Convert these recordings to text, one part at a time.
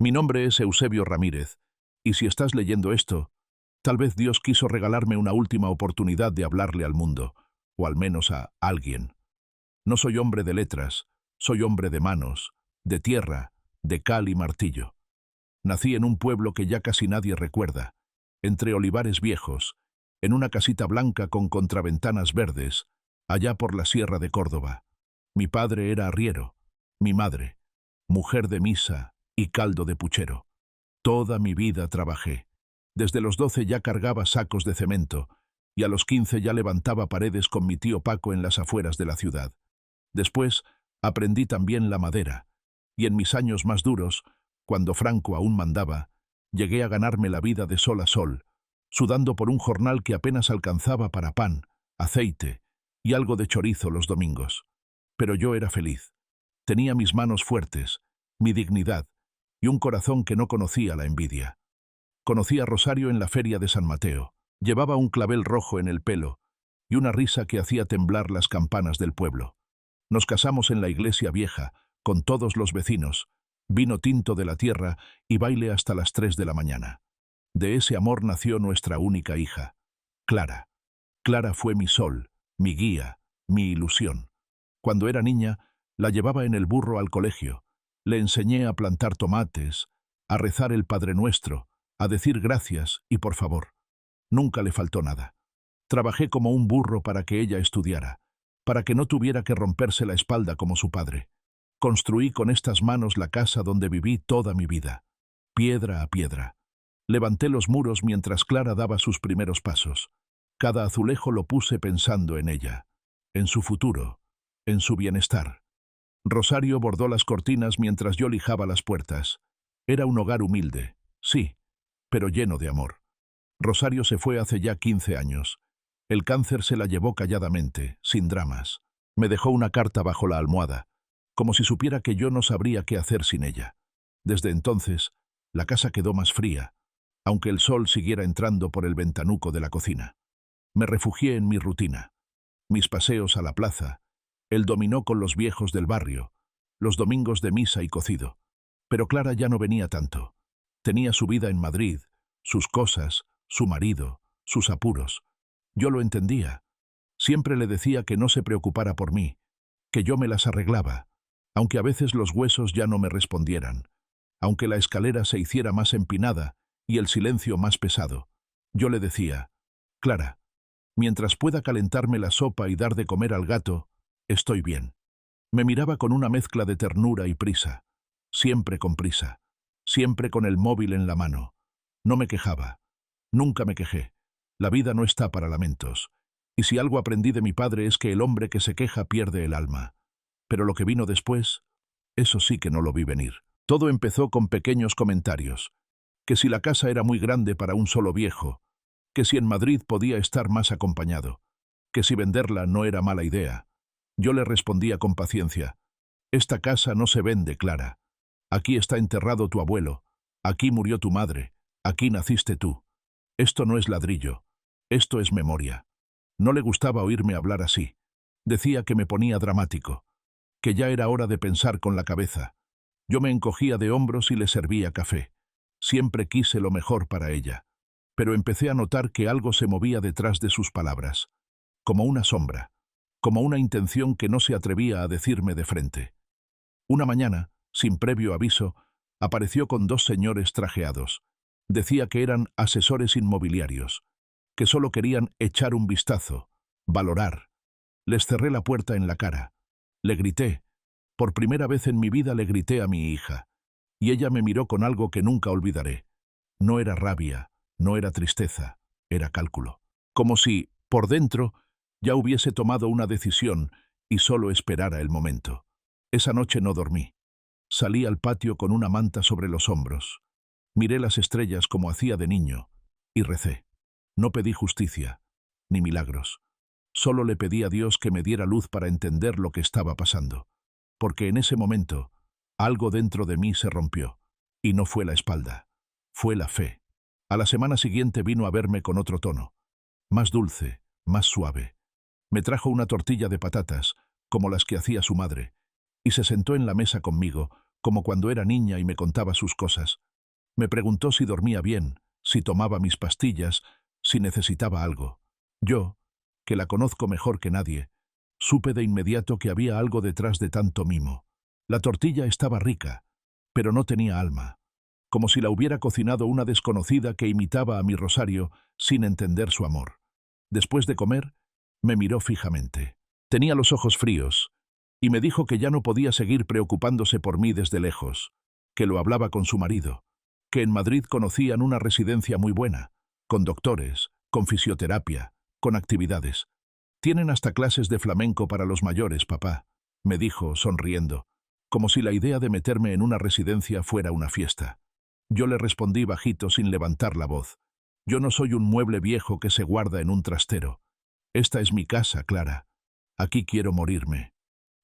Mi nombre es Eusebio Ramírez, y si estás leyendo esto, tal vez Dios quiso regalarme una última oportunidad de hablarle al mundo, o al menos a alguien. No soy hombre de letras, soy hombre de manos, de tierra, de cal y martillo. Nací en un pueblo que ya casi nadie recuerda, entre olivares viejos, en una casita blanca con contraventanas verdes, allá por la Sierra de Córdoba. Mi padre era arriero, mi madre, mujer de misa y caldo de puchero. Toda mi vida trabajé. Desde los 12 ya cargaba sacos de cemento, y a los 15 ya levantaba paredes con mi tío Paco en las afueras de la ciudad. Después aprendí también la madera, y en mis años más duros, cuando Franco aún mandaba, llegué a ganarme la vida de sol a sol, sudando por un jornal que apenas alcanzaba para pan, aceite y algo de chorizo los domingos. Pero yo era feliz. Tenía mis manos fuertes, mi dignidad y un corazón que no conocía la envidia. Conocí a Rosario en la feria de San Mateo. Llevaba un clavel rojo en el pelo y una risa que hacía temblar las campanas del pueblo. Nos casamos en la iglesia vieja, con todos los vecinos, vino tinto de la tierra y baile hasta las 3 de la mañana. De ese amor nació nuestra única hija, Clara. Clara fue mi sol, mi guía, mi ilusión. Cuando era niña, la llevaba en el burro al colegio. Le enseñé a plantar tomates, a rezar el Padre Nuestro, a decir gracias y por favor. Nunca le faltó nada. Trabajé como un burro para que ella estudiara, para que no tuviera que romperse la espalda como su padre. Construí con estas manos la casa donde viví toda mi vida, piedra a piedra. Levanté los muros mientras Clara daba sus primeros pasos. Cada azulejo lo puse pensando en ella, en su futuro, en su bienestar. Rosario bordó las cortinas mientras yo lijaba las puertas. Era un hogar humilde, sí, pero lleno de amor. Rosario se fue hace ya 15 años. El cáncer se la llevó calladamente, sin dramas. Me dejó una carta bajo la almohada, como si supiera que yo no sabría qué hacer sin ella. Desde entonces, la casa quedó más fría, aunque el sol siguiera entrando por el ventanuco de la cocina. Me refugié en mi rutina, mis paseos a la plaza, el dominó con los viejos del barrio, los domingos de misa y cocido. Pero Clara ya no venía tanto. Tenía su vida en Madrid, sus cosas, su marido, sus apuros. Yo lo entendía. Siempre le decía que no se preocupara por mí, que yo me las arreglaba, aunque a veces los huesos ya no me respondieran, aunque la escalera se hiciera más empinada y el silencio más pesado. Yo le decía, Clara, mientras pueda calentarme la sopa y dar de comer al gato, estoy bien. Me miraba con una mezcla de ternura y prisa, siempre con prisa, siempre con el móvil en la mano. No me quejaba, nunca me quejé. La vida no está para lamentos, y si algo aprendí de mi padre es que el hombre que se queja pierde el alma. Pero lo que vino después, eso sí que no lo vi venir. Todo empezó con pequeños comentarios, que si la casa era muy grande para un solo viejo, que si en Madrid podía estar más acompañado, que si venderla no era mala idea. Yo le respondía con paciencia, esta casa no se vende, Clara. Aquí está enterrado tu abuelo, aquí murió tu madre, aquí naciste tú. Esto no es ladrillo, esto es memoria. No le gustaba oírme hablar así. Decía que me ponía dramático, que ya era hora de pensar con la cabeza. Yo me encogía de hombros y le servía café. Siempre quise lo mejor para ella. Pero empecé a notar que algo se movía detrás de sus palabras, como una sombra, como una intención que no se atrevía a decirme de frente. Una mañana, sin previo aviso, apareció con 2 señores trajeados. Decía que eran asesores inmobiliarios, que solo querían echar un vistazo, valorar. Les cerré la puerta en la cara. Le grité. Por primera vez en mi vida le grité a mi hija, y ella me miró con algo que nunca olvidaré. No era rabia, no era tristeza, era cálculo. Como si, por dentro, ya hubiese tomado una decisión y solo esperara el momento. Esa noche no dormí. Salí al patio con una manta sobre los hombros. Miré las estrellas como hacía de niño y recé. No pedí justicia, ni milagros. Solo le pedí a Dios que me diera luz para entender lo que estaba pasando. Porque en ese momento, algo dentro de mí se rompió. Y no fue la espalda, fue la fe. A la semana siguiente vino a verme con otro tono. Más dulce, más suave. Me trajo una tortilla de patatas, como las que hacía su madre, y se sentó en la mesa conmigo, como cuando era niña y me contaba sus cosas. Me preguntó si dormía bien, si tomaba mis pastillas, si necesitaba algo. Yo, que la conozco mejor que nadie, supe de inmediato que había algo detrás de tanto mimo. La tortilla estaba rica, pero no tenía alma, como si la hubiera cocinado una desconocida que imitaba a mi Rosario sin entender su amor. Después de comer, me miró fijamente. Tenía los ojos fríos, y me dijo que ya no podía seguir preocupándose por mí desde lejos, que lo hablaba con su marido, que en Madrid conocían una residencia muy buena, con doctores, con fisioterapia, con actividades. Tienen hasta clases de flamenco para los mayores, papá, me dijo, sonriendo, como si la idea de meterme en una residencia fuera una fiesta. Yo le respondí bajito sin levantar la voz. Yo no soy un mueble viejo que se guarda en un trastero. Esta es mi casa, Clara. Aquí quiero morirme.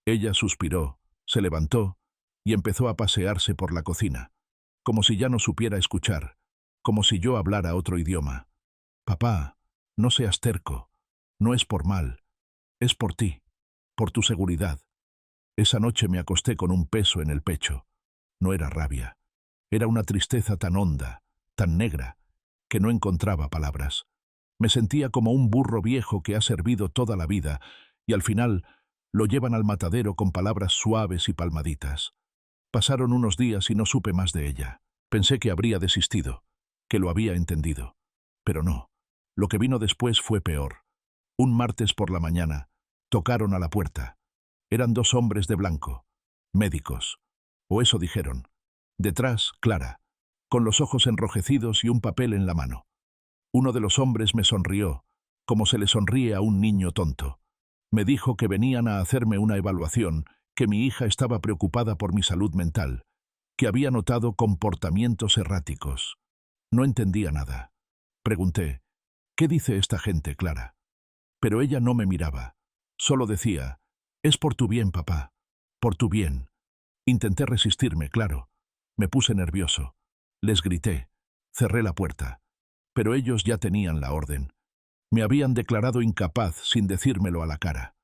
Ella suspiró, se levantó y empezó a pasearse por la cocina, como si ya no supiera escuchar, como si yo hablara otro idioma. Papá, no seas terco. No es por mal. Es por ti, por tu seguridad. Esa noche me acosté con un peso en el pecho. No era rabia. Era una tristeza tan honda, tan negra, que no encontraba palabras. Me sentía como un burro viejo que ha servido toda la vida y al final lo llevan al matadero con palabras suaves y palmaditas. Pasaron unos días y no supe más de ella. Pensé que habría desistido, que lo había entendido. Pero no. Lo que vino después fue peor. Un martes por la mañana, tocaron a la puerta. Eran dos hombres de blanco, médicos. O eso dijeron. Detrás, Clara, con los ojos enrojecidos y un papel en la mano. Uno de los hombres me sonrió, como se le sonríe a un niño tonto. Me dijo que venían a hacerme una evaluación, que mi hija estaba preocupada por mi salud mental, que había notado comportamientos erráticos. No entendía nada. Pregunté, ¿qué dice esta gente, Clara? Pero ella no me miraba. Solo decía, es por tu bien, papá, por tu bien. Intenté resistirme, claro. Me puse nervioso. Les grité. Cerré la puerta. Pero ellos ya tenían la orden. Me habían declarado incapaz sin decírmelo a la cara.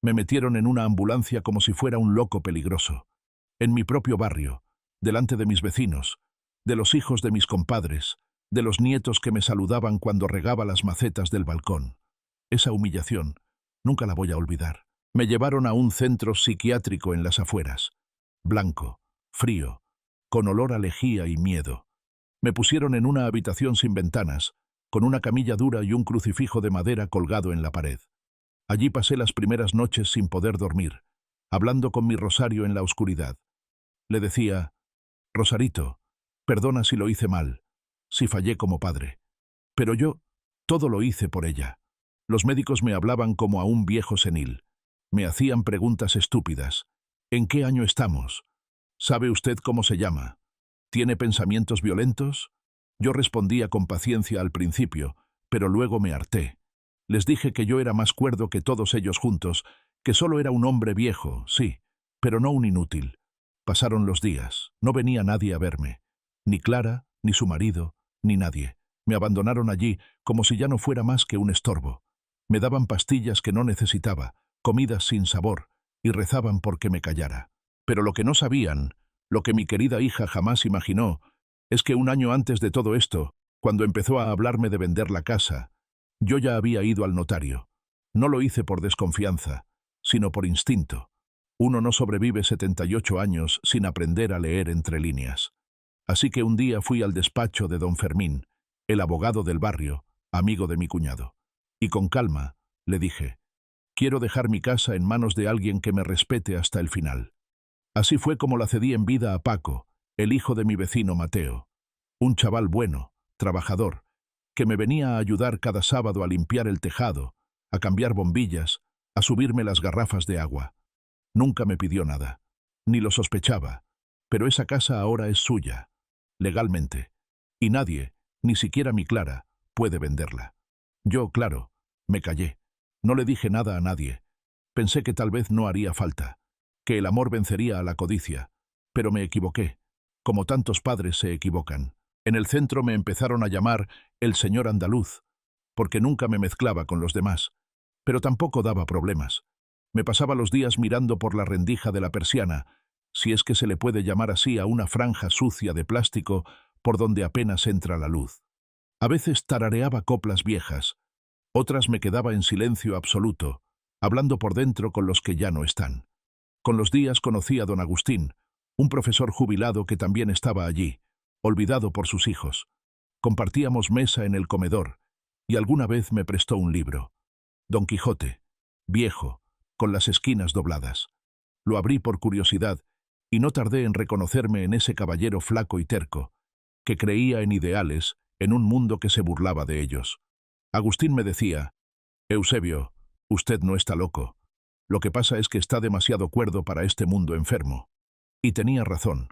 Me metieron en una ambulancia como si fuera un loco peligroso. En mi propio barrio, delante de mis vecinos, de los hijos de mis compadres, de los nietos que me saludaban cuando regaba las macetas del balcón. Esa humillación, nunca la voy a olvidar. Me llevaron a un centro psiquiátrico en las afueras. Blanco, frío, con olor a lejía y miedo. Me pusieron en una habitación sin ventanas, con una camilla dura y un crucifijo de madera colgado en la pared. Allí pasé las primeras noches sin poder dormir, hablando con mi Rosario en la oscuridad. Le decía, Rosarito, perdona si lo hice mal, si fallé como padre. Pero yo, todo lo hice por ella. Los médicos me hablaban como a un viejo senil. Me hacían preguntas estúpidas. ¿En qué año estamos? ¿Sabe usted cómo se llama? ¿Tiene pensamientos violentos? Yo respondía con paciencia al principio, pero luego me harté. Les dije que yo era más cuerdo que todos ellos juntos, que solo era un hombre viejo, sí, pero no un inútil. Pasaron los días, no venía nadie a verme. Ni Clara, ni su marido, ni nadie. Me abandonaron allí como si ya no fuera más que un estorbo. Me daban pastillas que no necesitaba, comidas sin sabor, y rezaban porque me callara. Pero lo que no sabían, lo que mi querida hija jamás imaginó, es que un año antes de todo esto, cuando empezó a hablarme de vender la casa, yo ya había ido al notario. No lo hice por desconfianza, sino por instinto. Uno no sobrevive 78 años sin aprender a leer entre líneas. Así que un día fui al despacho de don Fermín, el abogado del barrio, amigo de mi cuñado. Y con calma, le dije, quiero dejar mi casa en manos de alguien que me respete hasta el final. Así fue como la cedí en vida a Paco, el hijo de mi vecino Mateo. Un chaval bueno, trabajador, que me venía a ayudar cada sábado a limpiar el tejado, a cambiar bombillas, a subirme las garrafas de agua. Nunca me pidió nada, ni lo sospechaba, pero esa casa ahora es suya, legalmente, y nadie, ni siquiera mi Clara, puede venderla. Yo, claro, me callé. No le dije nada a nadie. Pensé que tal vez no haría falta, que el amor vencería a la codicia, pero me equivoqué, como tantos padres se equivocan. En el centro me empezaron a llamar el señor andaluz, porque nunca me mezclaba con los demás, pero tampoco daba problemas. Me pasaba los días mirando por la rendija de la persiana, si es que se le puede llamar así a una franja sucia de plástico por donde apenas entra la luz. A veces tarareaba coplas viejas, otras me quedaba en silencio absoluto, hablando por dentro con los que ya no están. Con los días conocí a don Agustín, un profesor jubilado que también estaba allí, olvidado por sus hijos. Compartíamos mesa en el comedor, y alguna vez me prestó un libro. Don Quijote, viejo, con las esquinas dobladas. Lo abrí por curiosidad, y no tardé en reconocerme en ese caballero flaco y terco, que creía en ideales, en un mundo que se burlaba de ellos. Agustín me decía: «Eusebio, usted no está loco. Lo que pasa es que está demasiado cuerdo para este mundo enfermo». Y tenía razón.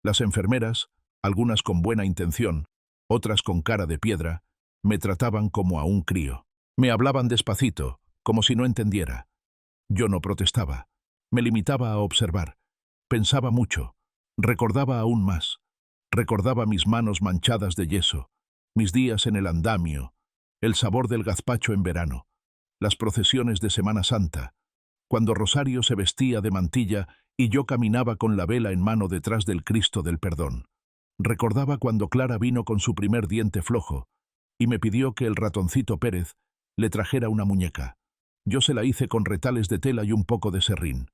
Las enfermeras, algunas con buena intención, otras con cara de piedra, me trataban como a un crío. Me hablaban despacito, como si no entendiera. Yo no protestaba. Me limitaba a observar. Pensaba mucho. Recordaba aún más. Recordaba mis manos manchadas de yeso, mis días en el andamio, el sabor del gazpacho en verano, las procesiones de Semana Santa, cuando Rosario se vestía de mantilla y yo caminaba con la vela en mano detrás del Cristo del Perdón. Recordaba cuando Clara vino con su primer diente flojo y me pidió que el ratoncito Pérez le trajera una muñeca. Yo se la hice con retales de tela y un poco de serrín.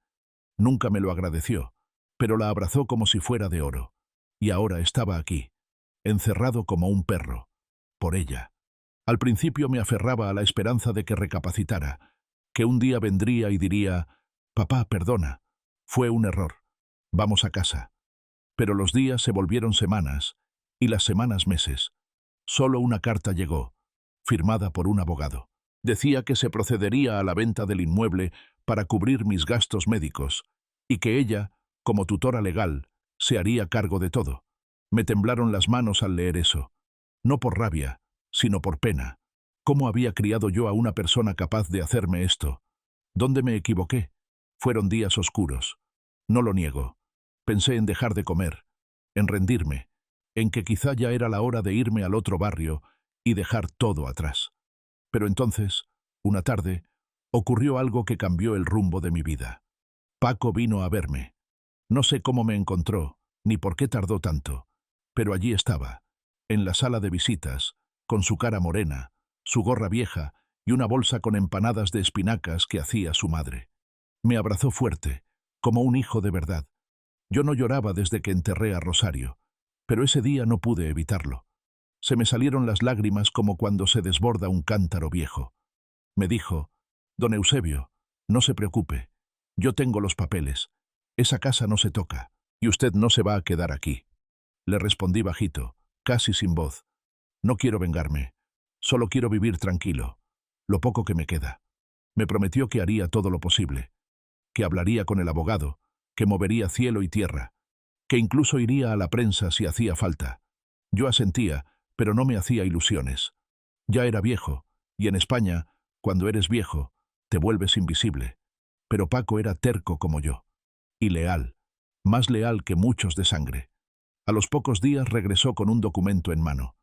Nunca me lo agradeció, pero la abrazó como si fuera de oro. Y ahora estaba aquí, encerrado como un perro, por ella. Al principio me aferraba a la esperanza de que recapacitara, que un día vendría y diría: «Papá, perdona, fue un error, vamos a casa». Pero los días se volvieron semanas, y las semanas meses. Solo una carta llegó, firmada por un abogado. Decía que se procedería a la venta del inmueble para cubrir mis gastos médicos, y que ella, como tutora legal, se haría cargo de todo. Me temblaron las manos al leer eso. No por rabia, sino por pena. ¿Cómo había criado yo a una persona capaz de hacerme esto? ¿Dónde me equivoqué? Fueron días oscuros. No lo niego. Pensé en dejar de comer, en rendirme, en que quizá ya era la hora de irme al otro barrio y dejar todo atrás. Pero entonces, una tarde, ocurrió algo que cambió el rumbo de mi vida. Paco vino a verme. No sé cómo me encontró, ni por qué tardó tanto, pero allí estaba, en la sala de visitas, con su cara morena, su gorra vieja y una bolsa con empanadas de espinacas que hacía su madre. Me abrazó fuerte, como un hijo de verdad. Yo no lloraba desde que enterré a Rosario, pero ese día no pude evitarlo. Se me salieron las lágrimas como cuando se desborda un cántaro viejo. Me dijo: «Don Eusebio, no se preocupe, yo tengo los papeles. Esa casa no se toca, y usted no se va a quedar aquí». Le respondí bajito, casi sin voz: «No quiero vengarme, solo quiero vivir tranquilo, lo poco que me queda». Me prometió que haría todo lo posible, que hablaría con el abogado, que movería cielo y tierra, que incluso iría a la prensa si hacía falta. Yo asentía, pero no me hacía ilusiones. Ya era viejo, y en España, cuando eres viejo, te vuelves invisible. Pero Paco era terco como yo, y leal, más leal que muchos de sangre. A los pocos días regresó con un documento en mano.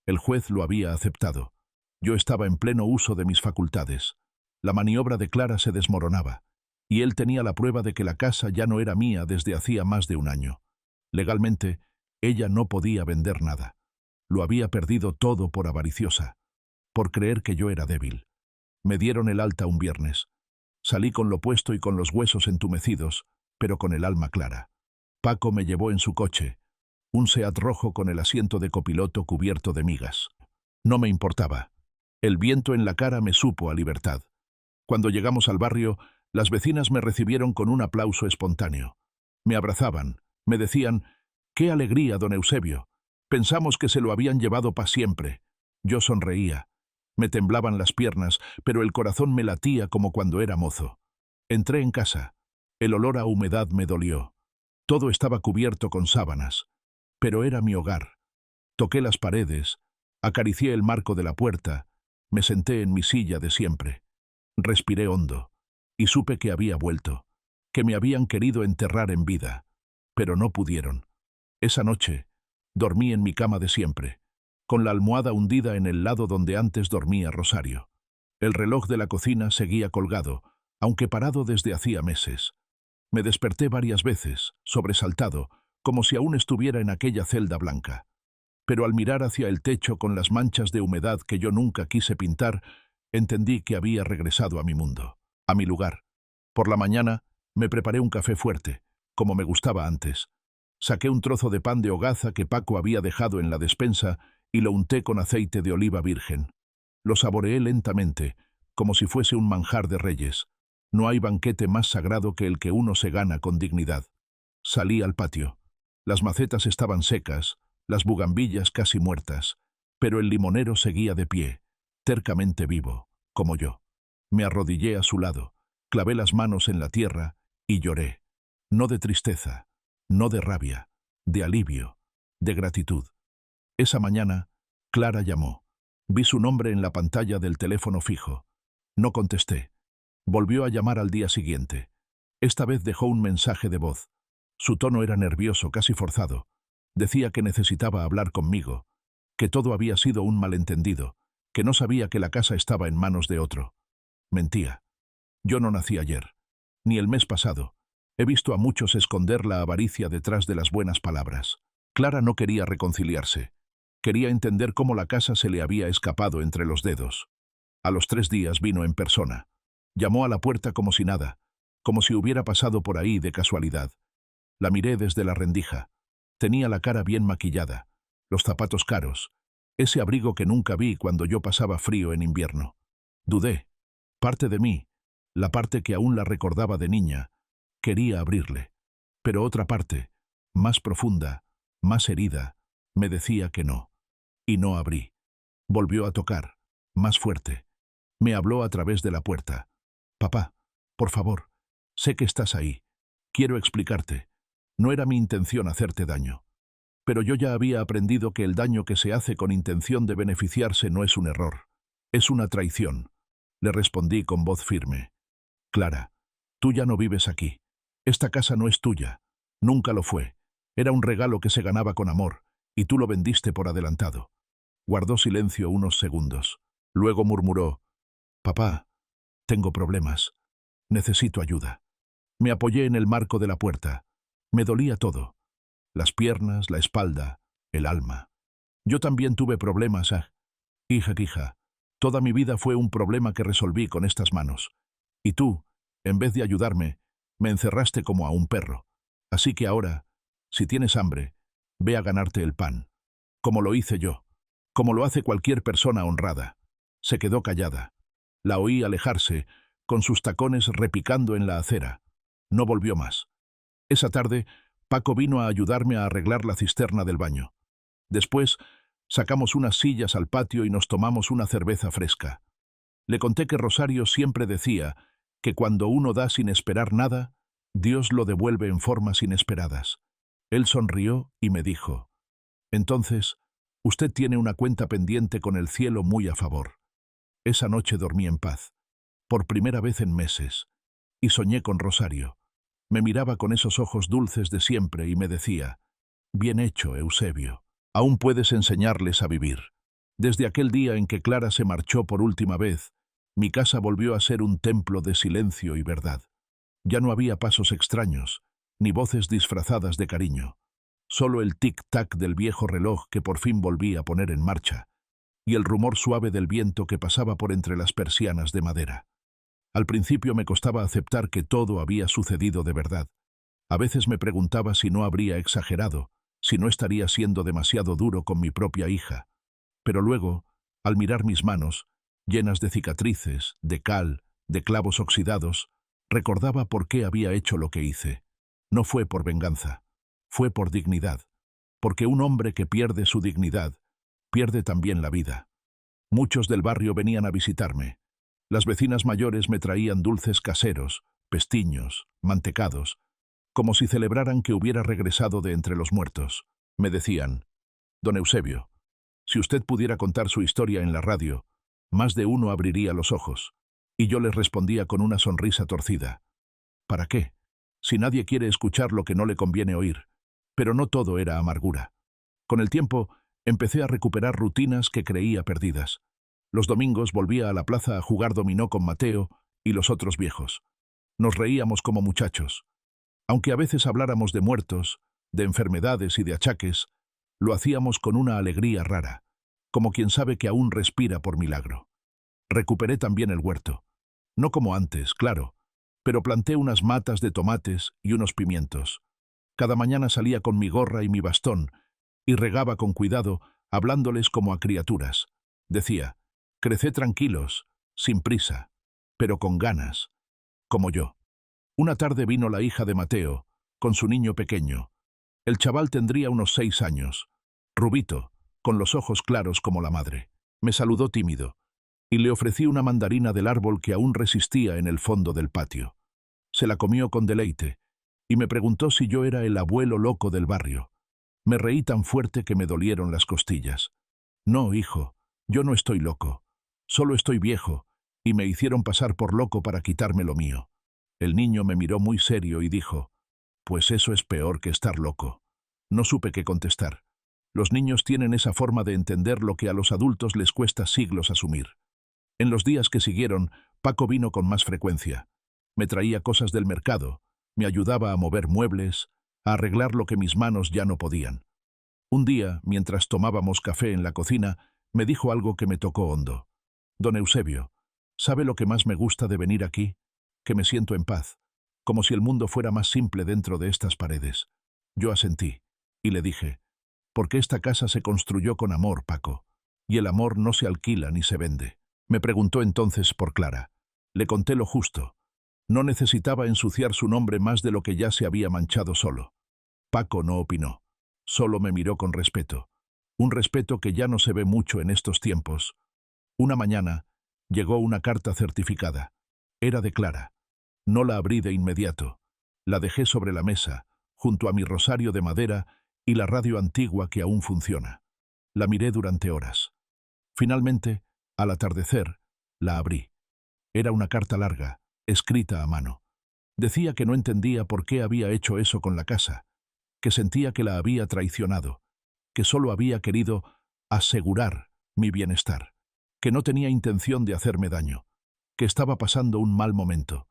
El juez lo había aceptado. Yo estaba en pleno uso de mis facultades. La maniobra de Clara se desmoronaba, y él tenía la prueba de que la casa ya no era mía desde hacía más de un año. Legalmente, ella no podía vender nada. Lo había perdido todo por avariciosa, por creer que yo era débil. Me dieron el alta un viernes. Salí con lo puesto y con los huesos entumecidos, pero con el alma clara. Paco me llevó en su coche, un Seat rojo con el asiento de copiloto cubierto de migas. No me importaba. El viento en la cara me supo a libertad. Cuando llegamos al barrio, las vecinas me recibieron con un aplauso espontáneo. Me abrazaban, me decían: «¡Qué alegría, don Eusebio! Pensamos que se lo habían llevado para siempre». Yo sonreía. Me temblaban las piernas, pero el corazón me latía como cuando era mozo. Entré en casa. El olor a humedad me dolió. Todo estaba cubierto con sábanas. Pero era mi hogar. Toqué las paredes, acaricié el marco de la puerta, me senté en mi silla de siempre. Respiré hondo, y supe que había vuelto, que me habían querido enterrar en vida, pero no pudieron. Esa noche, dormí en mi cama de siempre, con la almohada hundida en el lado donde antes dormía Rosario. El reloj de la cocina seguía colgado, aunque parado desde hacía meses. Me desperté varias veces, sobresaltado, como si aún estuviera en aquella celda blanca. Pero al mirar hacia el techo con las manchas de humedad que yo nunca quise pintar, entendí que había regresado a mi mundo, a mi lugar. Por la mañana me preparé un café fuerte, como me gustaba antes. Saqué un trozo de pan de hogaza que Paco había dejado en la despensa y lo unté con aceite de oliva virgen. Lo saboreé lentamente, como si fuese un manjar de reyes. No hay banquete más sagrado que el que uno se gana con dignidad. Salí al patio. Las macetas estaban secas, las bugambillas casi muertas, pero el limonero seguía de pie, tercamente vivo, como yo. Me arrodillé a su lado, clavé las manos en la tierra y lloré. No de tristeza, no de rabia, de alivio, de gratitud. Esa mañana, Clara llamó. Vi su nombre en la pantalla del teléfono fijo. No contesté. Volvió a llamar al día siguiente. Esta vez dejó un mensaje de voz. Su tono era nervioso, casi forzado. Decía que necesitaba hablar conmigo, que todo había sido un malentendido, que no sabía que la casa estaba en manos de otro. Mentía. Yo no nací ayer, ni el mes pasado. He visto a muchos esconder la avaricia detrás de las buenas palabras. Clara no quería reconciliarse. Quería entender cómo la casa se le había escapado entre los dedos. A los 3 días vino en persona. Llamó a la puerta como si nada, como si hubiera pasado por ahí de casualidad. La miré desde la rendija. Tenía la cara bien maquillada, los zapatos caros, ese abrigo que nunca vi cuando yo pasaba frío en invierno. Dudé. Parte de mí, la parte que aún la recordaba de niña, quería abrirle. Pero otra parte, más profunda, más herida, me decía que no. Y no abrí. Volvió a tocar, más fuerte. Me habló a través de la puerta. Papá, por favor, sé que estás ahí. Quiero explicarte. No era mi intención hacerte daño. Pero yo ya había aprendido que el daño que se hace con intención de beneficiarse no es un error. Es una traición. Le respondí con voz firme. Clara, tú ya no vives aquí. Esta casa no es tuya. Nunca lo fue. Era un regalo que se ganaba con amor, y tú lo vendiste por adelantado. Guardó silencio unos segundos. Luego murmuró, Papá, tengo problemas. Necesito ayuda. Me apoyé en el marco de la puerta. Me dolía todo. Las piernas, la espalda, el alma. Yo también tuve problemas, hija. Toda mi vida fue un problema que resolví con estas manos. Y tú, en vez de ayudarme, me encerraste como a un perro. Así que ahora, si tienes hambre, ve a ganarte el pan. Como lo hice yo. Como lo hace cualquier persona honrada. Se quedó callada. La oí alejarse, con sus tacones repicando en la acera. No volvió más. Esa tarde, Paco vino a ayudarme a arreglar la cisterna del baño. Después, sacamos unas sillas al patio y nos tomamos una cerveza fresca. Le conté que Rosario siempre decía que cuando uno da sin esperar nada, Dios lo devuelve en formas inesperadas. Él sonrió y me dijo, entonces, usted tiene una cuenta pendiente con el cielo muy a favor. Esa noche dormí en paz, por primera vez en meses, y soñé con Rosario. Me miraba con esos ojos dulces de siempre y me decía, bien hecho, Eusebio, aún puedes enseñarles a vivir. Desde aquel día en que Clara se marchó por última vez, mi casa volvió a ser un templo de silencio y verdad. Ya no había pasos extraños, ni voces disfrazadas de cariño. Solo el tic-tac del viejo reloj que por fin volví a poner en marcha, y el rumor suave del viento que pasaba por entre las persianas de madera. Al principio me costaba aceptar que todo había sucedido de verdad. A veces me preguntaba si no habría exagerado, si no estaría siendo demasiado duro con mi propia hija. Pero luego, al mirar mis manos, llenas de cicatrices, de cal, de clavos oxidados, recordaba por qué había hecho lo que hice. No fue por venganza, fue por dignidad, porque un hombre que pierde su dignidad, pierde también la vida. Muchos del barrio venían a visitarme. Las vecinas mayores me traían dulces caseros, pestiños, mantecados, como si celebraran que hubiera regresado de entre los muertos. Me decían, don Eusebio, si usted pudiera contar su historia en la radio, más de uno abriría los ojos. Y yo les respondía con una sonrisa torcida. ¿Para qué? Si nadie quiere escuchar lo que no le conviene oír. Pero no todo era amargura. Con el tiempo, empecé a recuperar rutinas que creía perdidas. Los domingos volvía a la plaza a jugar dominó con Mateo y los otros viejos. Nos reíamos como muchachos. Aunque a veces habláramos de muertos, de enfermedades y de achaques, lo hacíamos con una alegría rara, como quien sabe que aún respira por milagro. Recuperé también el huerto. No como antes, claro, pero planté unas matas de tomates y unos pimientos. Cada mañana salía con mi gorra y mi bastón y regaba con cuidado, hablándoles como a criaturas. Decía, creced tranquilos, sin prisa, pero con ganas, como yo. Una tarde vino la hija de Mateo, con su niño pequeño. El chaval tendría unos 6 años, rubito, con los ojos claros como la madre. Me saludó tímido, y le ofrecí una mandarina del árbol que aún resistía en el fondo del patio. Se la comió con deleite, y me preguntó si yo era el abuelo loco del barrio. Me reí tan fuerte que me dolieron las costillas. No, hijo, yo no estoy loco. Solo estoy viejo, y me hicieron pasar por loco para quitarme lo mío. El niño me miró muy serio y dijo, pues eso es peor que estar loco. No supe qué contestar. Los niños tienen esa forma de entender lo que a los adultos les cuesta siglos asumir. En los días que siguieron, Paco vino con más frecuencia. Me traía cosas del mercado, me ayudaba a mover muebles, a arreglar lo que mis manos ya no podían. Un día, mientras tomábamos café en la cocina, me dijo algo que me tocó hondo. Don Eusebio, ¿sabe lo que más me gusta de venir aquí? Que me siento en paz, como si el mundo fuera más simple dentro de estas paredes. Yo asentí, y le dije, porque esta casa se construyó con amor, Paco, y el amor no se alquila ni se vende. Me preguntó entonces por Clara. Le conté lo justo. No necesitaba ensuciar su nombre más de lo que ya se había manchado solo. Paco no opinó. Solo me miró con respeto. Un respeto que ya no se ve mucho en estos tiempos. Una mañana, llegó una carta certificada. Era de Clara. No la abrí de inmediato. La dejé sobre la mesa, junto a mi rosario de madera y la radio antigua que aún funciona. La miré durante horas. Finalmente, al atardecer, la abrí. Era una carta larga, escrita a mano. Decía que no entendía por qué había hecho eso con la casa, que sentía que la había traicionado, que solo había querido asegurar mi bienestar, que no tenía intención de hacerme daño, que estaba pasando un mal momento,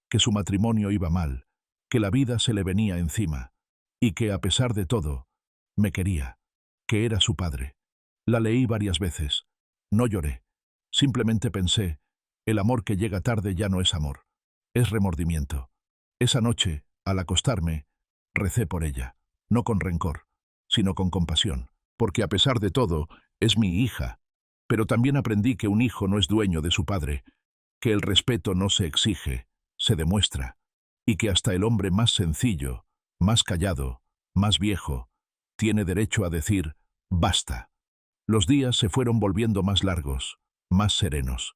que su matrimonio iba mal, que la vida se le venía encima, y que, a pesar de todo, me quería, que era su padre. La leí varias veces. No lloré. Simplemente pensé, el amor que llega tarde ya no es amor, es remordimiento. Esa noche, al acostarme, recé por ella, no con rencor, sino con compasión, porque a pesar de todo, es mi hija. Pero también aprendí que un hijo no es dueño de su padre, que el respeto no se exige, se demuestra, y que hasta el hombre más sencillo, más callado, más viejo, tiene derecho a decir, basta. Los días se fueron volviendo más largos, más serenos.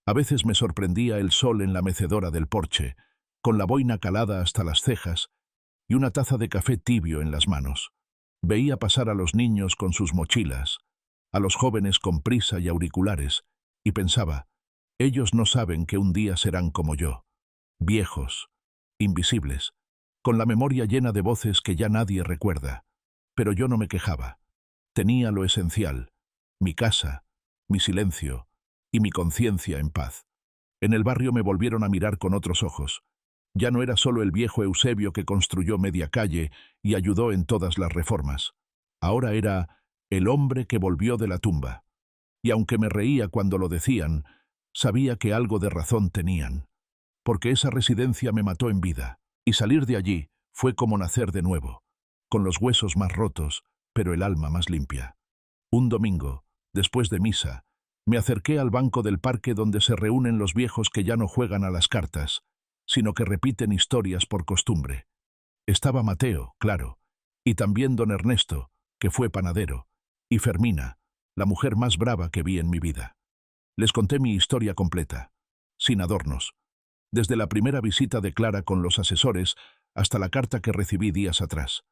A veces me sorprendía el sol en la mecedora del porche, con la boina calada hasta las cejas y una taza de café tibio en las manos. Veía pasar a los niños con sus mochilas, a los jóvenes con prisa y auriculares, y pensaba, ellos no saben que un día serán como yo, viejos, invisibles, con la memoria llena de voces que ya nadie recuerda. Pero yo no me quejaba. Tenía lo esencial, mi casa, mi silencio y mi conciencia en paz. En el barrio me volvieron a mirar con otros ojos. Ya no era solo el viejo Eusebio que construyó media calle y ayudó en todas las reformas. Ahora era el hombre que volvió de la tumba. Y aunque me reía cuando lo decían, sabía que algo de razón tenían. Porque esa residencia me mató en vida, y salir de allí fue como nacer de nuevo, con los huesos más rotos, pero el alma más limpia. Un domingo, después de misa, me acerqué al banco del parque donde se reúnen los viejos que ya no juegan a las cartas, sino que repiten historias por costumbre. Estaba Mateo, claro, y también don Ernesto, que fue panadero, y Fermina, la mujer más brava que vi en mi vida. Les conté mi historia completa, sin adornos, desde la primera visita de Clara con los asesores hasta la carta que recibí días atrás.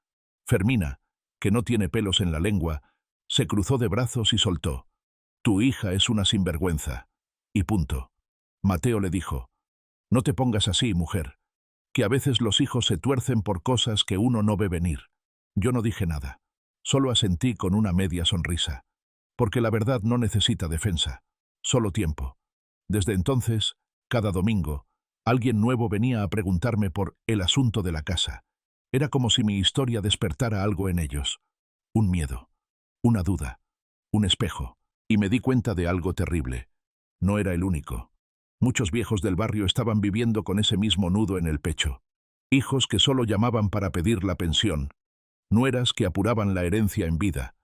Fermina, que no tiene pelos en la lengua, se cruzó de brazos y soltó. Tu hija es una sinvergüenza. Y punto. Mateo le dijo, no te pongas así, mujer, que a veces los hijos se tuercen por cosas que uno no ve venir. Yo no dije nada, solo asentí con una media sonrisa, porque la verdad no necesita defensa, solo tiempo. Desde entonces, cada domingo, alguien nuevo venía a preguntarme por el asunto de la casa, Era como si mi historia despertara algo en ellos. Un miedo, una duda, un espejo. Y me di cuenta de algo terrible. No era el único. Muchos viejos del barrio estaban viviendo con ese mismo nudo en el pecho. Hijos que solo llamaban para pedir la pensión. Nueras que apuraban la herencia en vida.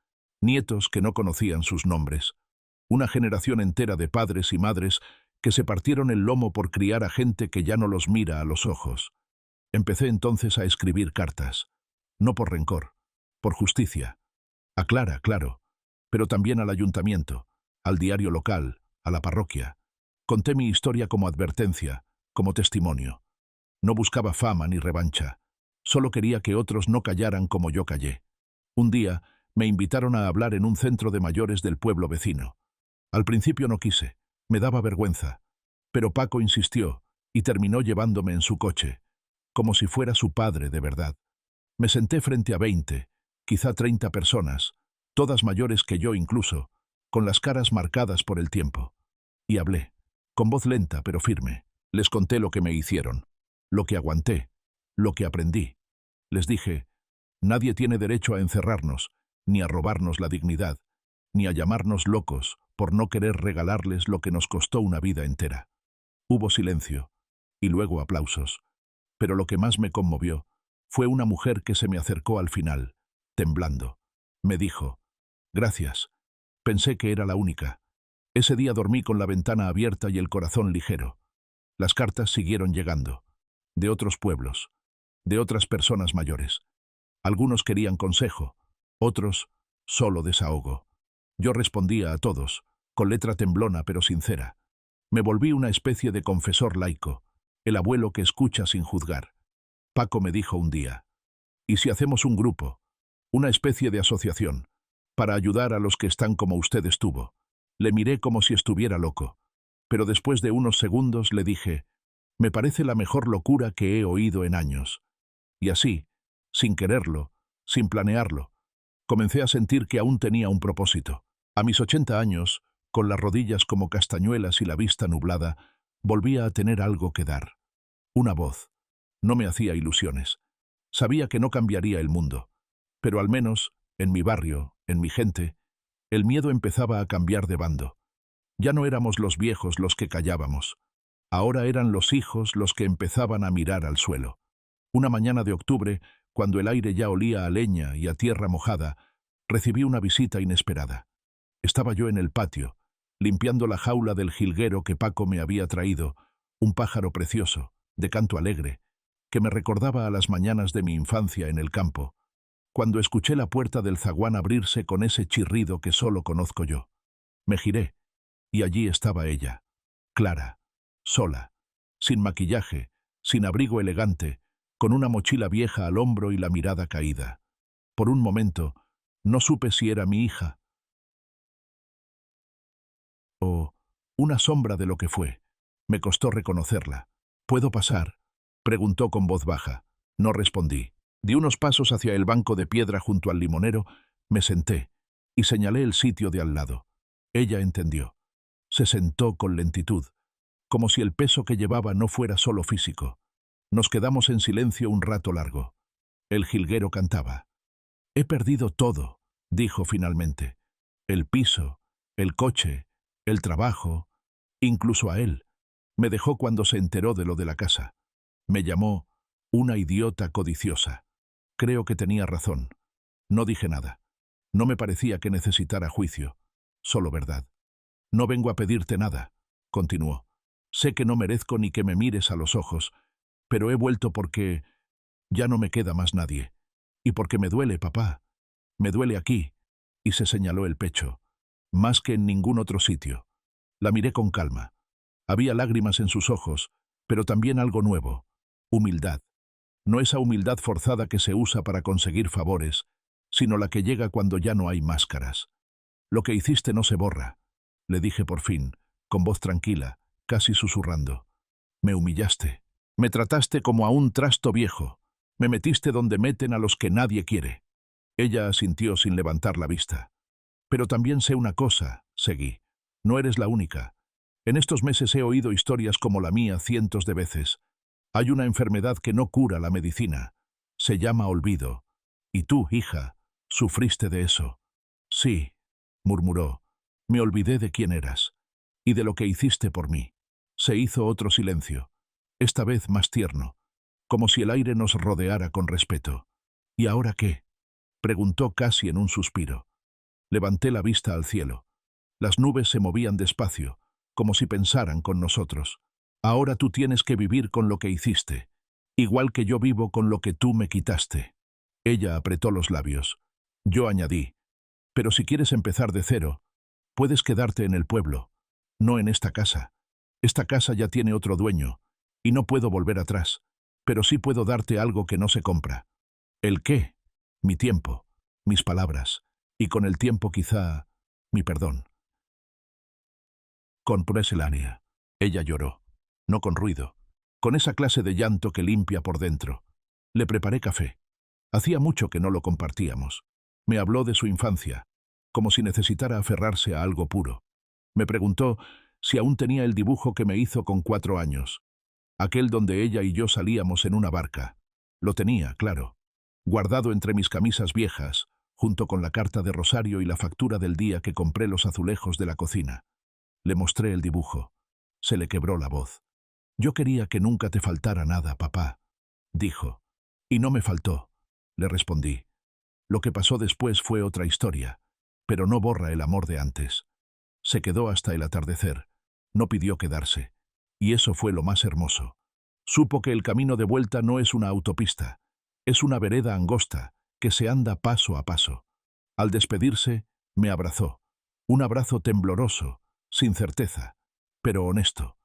Nietos que no conocían sus nombres. Una generación entera de padres y madres que se partieron el lomo por criar a gente que ya no los mira a los ojos. Empecé entonces a escribir cartas. No por rencor, por justicia. A Clara, claro, pero también al ayuntamiento, al diario local, a la parroquia. Conté mi historia como advertencia, como testimonio. No buscaba fama ni revancha. Solo quería que otros no callaran como yo callé. Un día me invitaron a hablar en un centro de mayores del pueblo vecino. Al principio no quise, me daba vergüenza. Pero Paco insistió y terminó llevándome en su coche, como si fuera su padre de verdad. Me senté frente a 20, quizá 30 personas, todas mayores que yo incluso, con las caras marcadas por el tiempo. Y hablé, con voz lenta pero firme. Les conté lo que me hicieron, lo que aguanté, lo que aprendí. Les dije, nadie tiene derecho a encerrarnos, ni a robarnos la dignidad, ni a llamarnos locos por no querer regalarles lo que nos costó una vida entera. Hubo silencio, y luego aplausos. Pero lo que más me conmovió fue una mujer que se me acercó al final, temblando. Me dijo, gracias. Pensé que era la única. Ese día dormí con la ventana abierta y el corazón ligero. Las cartas siguieron llegando, de otros pueblos, de otras personas mayores. Algunos querían consejo, otros solo desahogo. Yo respondía a todos, con letra temblona pero sincera. Me volví una especie de confesor laico, el abuelo que escucha sin juzgar. Paco me dijo un día, ¿y si hacemos un grupo, una especie de asociación, para ayudar a los que están como usted estuvo? Le miré como si estuviera loco, pero después de unos segundos le dije, me parece la mejor locura que he oído en años. Y así, sin quererlo, sin planearlo, comencé a sentir que aún tenía un propósito. A mis 80 años, con las rodillas como castañuelas y la vista nublada, volvía a tener algo que dar. Una voz. No me hacía ilusiones. Sabía que no cambiaría el mundo, pero al menos, en mi barrio, en mi gente, el miedo empezaba a cambiar de bando. Ya no éramos los viejos los que callábamos. Ahora eran los hijos los que empezaban a mirar al suelo. Una mañana de octubre, cuando el aire ya olía a leña y a tierra mojada, recibí una visita inesperada. Estaba yo en el patio, limpiando la jaula del jilguero que Paco me había traído, un pájaro precioso, de canto alegre, que me recordaba a las mañanas de mi infancia en el campo, cuando escuché la puerta del zaguán abrirse con ese chirrido que solo conozco yo. Me giré, y allí estaba ella, Clara, sola, sin maquillaje, sin abrigo elegante, con una mochila vieja al hombro y la mirada caída. Por un momento, no supe si era mi hija o una sombra de lo que fue. Me costó reconocerla. ¿Puedo pasar?, preguntó con voz baja. No respondí. Di unos pasos hacia el banco de piedra junto al limonero, me senté y señalé el sitio de al lado. Ella entendió. Se sentó con lentitud, como si el peso que llevaba no fuera solo físico. Nos quedamos en silencio un rato largo. El jilguero cantaba. He perdido todo, dijo finalmente. El piso, el coche, el trabajo, incluso a él. Me dejó cuando se enteró de lo de la casa. Me llamó una idiota codiciosa. Creo que tenía razón. No dije nada. No me parecía que necesitara juicio, solo verdad. No vengo a pedirte nada, continuó. Sé que no merezco ni que me mires a los ojos, pero he vuelto porque ya no me queda más nadie. Y porque me duele, papá. Me duele aquí. Y se señaló el pecho. Más que en ningún otro sitio. La miré con calma. Había lágrimas en sus ojos, pero también algo nuevo. Humildad. No esa humildad forzada que se usa para conseguir favores, sino la que llega cuando ya no hay máscaras. Lo que hiciste no se borra, le dije por fin, con voz tranquila, casi susurrando. Me humillaste. Me trataste como a un trasto viejo. Me metiste donde meten a los que nadie quiere. Ella asintió sin levantar la vista. Pero también sé una cosa, seguí. No eres la única. En estos meses he oído historias como la mía cientos de veces. Hay una enfermedad que no cura la medicina. Se llama olvido. Y tú, hija, sufriste de eso. Sí, murmuró. Me olvidé de quién eras y de lo que hiciste por mí. Se hizo otro silencio, esta vez más tierno, como si el aire nos rodeara con respeto. ¿Y ahora qué?, preguntó casi en un suspiro. Levanté la vista al cielo. Las nubes se movían despacio, como si pensaran con nosotros. Ahora tú tienes que vivir con lo que hiciste, igual que yo vivo con lo que tú me quitaste. Ella apretó los labios. Yo añadí, pero si quieres empezar de cero, puedes quedarte en el pueblo, no en esta casa. Esta casa ya tiene otro dueño, y no puedo volver atrás, pero sí puedo darte algo que no se compra. ¿El qué? Mi tiempo, mis palabras, y con el tiempo quizá mi perdón. Con Preselania. Ella lloró, no con ruido, con esa clase de llanto que limpia por dentro. Le preparé café. Hacía mucho que no lo compartíamos. Me habló de su infancia, como si necesitara aferrarse a algo puro. Me preguntó si aún tenía el dibujo que me hizo con 4 años, aquel donde ella y yo salíamos en una barca. Lo tenía, claro, guardado entre mis camisas viejas, junto con la carta de Rosario y la factura del día que compré los azulejos de la cocina. Le mostré el dibujo. Se le quebró la voz. Yo quería que nunca te faltara nada, papá, dijo. Y no me faltó, le respondí. Lo que pasó después fue otra historia, pero no borra el amor de antes. Se quedó hasta el atardecer. No pidió quedarse. Y eso fue lo más hermoso. Supo que el camino de vuelta no es una autopista. Es una vereda angosta, que se anda paso a paso. Al despedirse, me abrazó. Un abrazo tembloroso, sin certeza, pero honesto.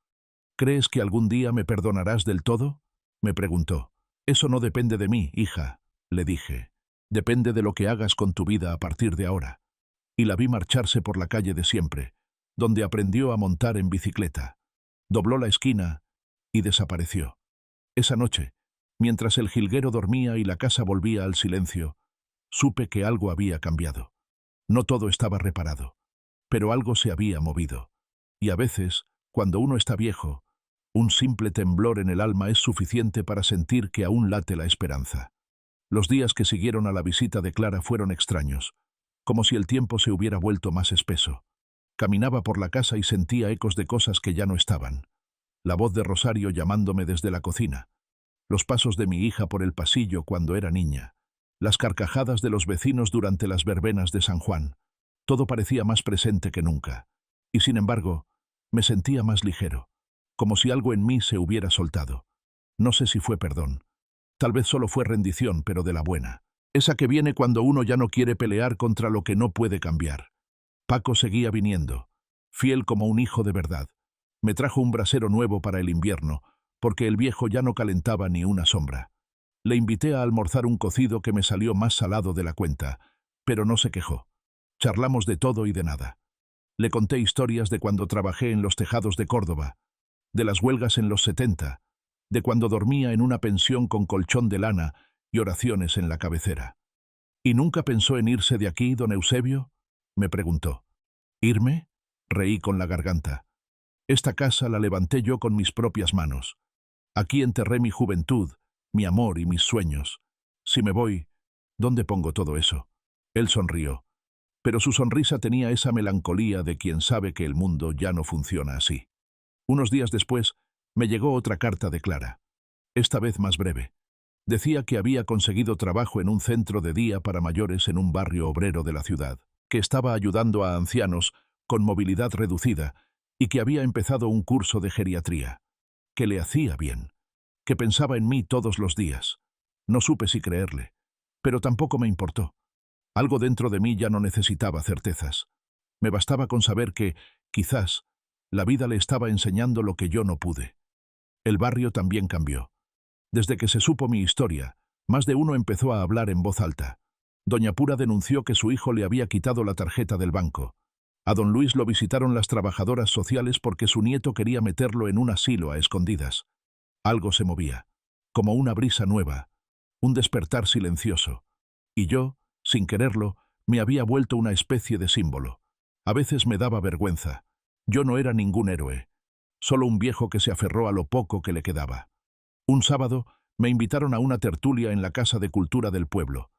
¿Crees que algún día me perdonarás del todo?, me preguntó. Eso no depende de mí, hija, le dije. Depende de lo que hagas con tu vida a partir de ahora. Y la vi marcharse por la calle de siempre, donde aprendió a montar en bicicleta. Dobló la esquina y desapareció. Esa noche, mientras el jilguero dormía y la casa volvía al silencio, supe que algo había cambiado. No todo estaba reparado, pero algo se había movido. Y a veces, cuando uno está viejo, un simple temblor en el alma es suficiente para sentir que aún late la esperanza. Los días que siguieron a la visita de Clara fueron extraños, como si el tiempo se hubiera vuelto más espeso. Caminaba por la casa y sentía ecos de cosas que ya no estaban. La voz de Rosario llamándome desde la cocina. Los pasos de mi hija por el pasillo cuando era niña. Las carcajadas de los vecinos durante las verbenas de San Juan. Todo parecía más presente que nunca. Y sin embargo, me sentía más ligero, como si algo en mí se hubiera soltado. No sé si fue perdón. Tal vez solo fue rendición, pero de la buena. Esa que viene cuando uno ya no quiere pelear contra lo que no puede cambiar. Paco seguía viniendo, fiel como un hijo de verdad. Me trajo un brasero nuevo para el invierno, porque el viejo ya no calentaba ni una sombra. Le invité a almorzar un cocido que me salió más salado de la cuenta, pero no se quejó. Charlamos de todo y de nada. Le conté historias de cuando trabajé en los tejados de Córdoba, de las huelgas en los 70, de cuando dormía en una pensión con colchón de lana y oraciones en la cabecera. ¿Y nunca pensó en irse de aquí, don Eusebio?, me preguntó. ¿Irme?, reí con la garganta. Esta casa la levanté yo con mis propias manos. Aquí enterré mi juventud, mi amor y mis sueños. Si me voy, ¿dónde pongo todo eso? Él sonrió, pero su sonrisa tenía esa melancolía de quien sabe que el mundo ya no funciona así. Unos días después, me llegó otra carta de Clara, esta vez más breve. Decía que había conseguido trabajo en un centro de día para mayores en un barrio obrero de la ciudad, que estaba ayudando a ancianos con movilidad reducida y que había empezado un curso de geriatría, que le hacía bien, que pensaba en mí todos los días. No supe si creerle, pero tampoco me importó. Algo dentro de mí ya no necesitaba certezas. Me bastaba con saber que, quizás, la vida le estaba enseñando lo que yo no pude. El barrio también cambió. Desde que se supo mi historia, más de uno empezó a hablar en voz alta. Doña Pura denunció que su hijo le había quitado la tarjeta del banco. A don Luis lo visitaron las trabajadoras sociales porque su nieto quería meterlo en un asilo a escondidas. Algo se movía, como una brisa nueva, un despertar silencioso. Y yo, sin quererlo, me había vuelto una especie de símbolo. A veces me daba vergüenza. Yo no era ningún héroe, solo un viejo que se aferró a lo poco que le quedaba. Un sábado Me invitaron a una tertulia en la Casa de Cultura del pueblo.